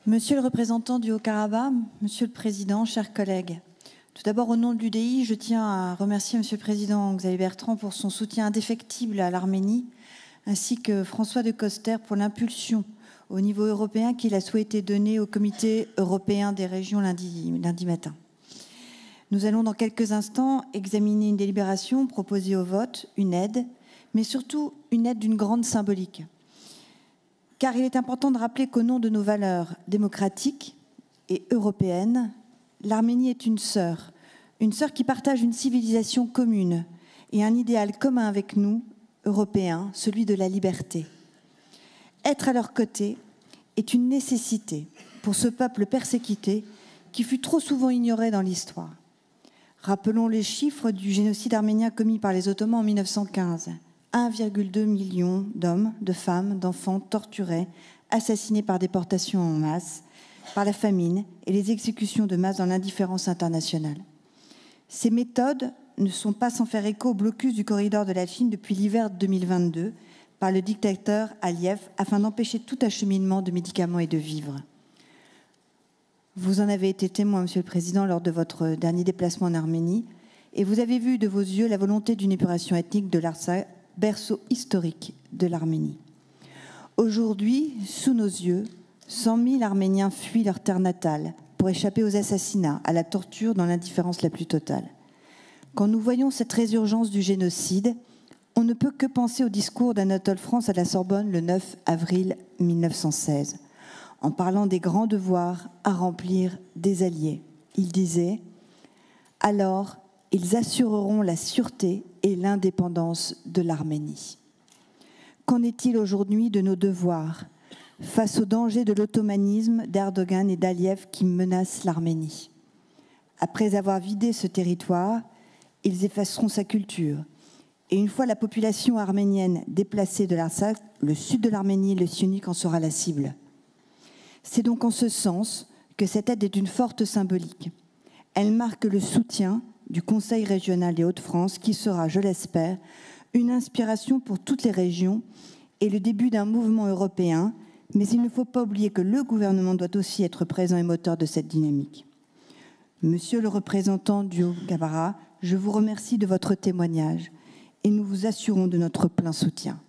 Monsieur le représentant du Haut-Karabakh, Monsieur le Président, chers collègues, tout d'abord, au nom de l'UDI, je tiens à remercier Monsieur le Président Xavier Bertrand pour son soutien indéfectible à l'Arménie, ainsi que François de Coster pour l'impulsion au niveau européen qu'il a souhaité donner au Comité européen des régions lundi matin. Nous allons dans quelques instants examiner une délibération proposée au vote, une aide, mais surtout une aide d'une grande symbolique. Car il est important de rappeler qu'au nom de nos valeurs démocratiques et européennes, l'Arménie est une sœur qui partage une civilisation commune et un idéal commun avec nous, Européens, celui de la liberté. Être à leur côté est une nécessité pour ce peuple persécuté qui fut trop souvent ignoré dans l'histoire. Rappelons les chiffres du génocide arménien commis par les Ottomans en 1915. 1,2 million d'hommes, de femmes, d'enfants torturés, assassinés par déportation en masse, par la famine et les exécutions de masse dans l'indifférence internationale. Ces méthodes ne sont pas sans faire écho au blocus du corridor de la Chine depuis l'hiver 2022 par le dictateur Aliyev afin d'empêcher tout acheminement de médicaments et de vivres. Vous en avez été témoin, Monsieur le Président, lors de votre dernier déplacement en Arménie, et vous avez vu de vos yeux la volonté d'une épuration ethnique de l'Artsakh, berceau historique de l'Arménie. Aujourd'hui, sous nos yeux, 100 000 Arméniens fuient leur terre natale pour échapper aux assassinats, à la torture, dans l'indifférence la plus totale. Quand nous voyons cette résurgence du génocide, on ne peut que penser au discours d'Anatole France à la Sorbonne le 9 avril 1916. En parlant des grands devoirs à remplir des alliés, il disait « Alors, ils assureront la sûreté et l'indépendance de l'Arménie. » Qu'en est-il aujourd'hui de nos devoirs face au danger de l'ottomanisme d'Erdogan et d'Aliyev qui menacent l'Arménie? Après avoir vidé ce territoire, ils effaceront sa culture. Et une fois la population arménienne déplacée de l'Artsakh, le sud de l'Arménie et le Syunik en sera la cible. C'est donc en ce sens que cette aide est une forte symbolique. Elle marque le soutien du Conseil régional des Hauts-de-France qui sera, je l'espère, une inspiration pour toutes les régions et le début d'un mouvement européen, mais il ne faut pas oublier que le gouvernement doit aussi être présent et moteur de cette dynamique. Monsieur le représentant du Haut-Karabakh, je vous remercie de votre témoignage et nous vous assurons de notre plein soutien.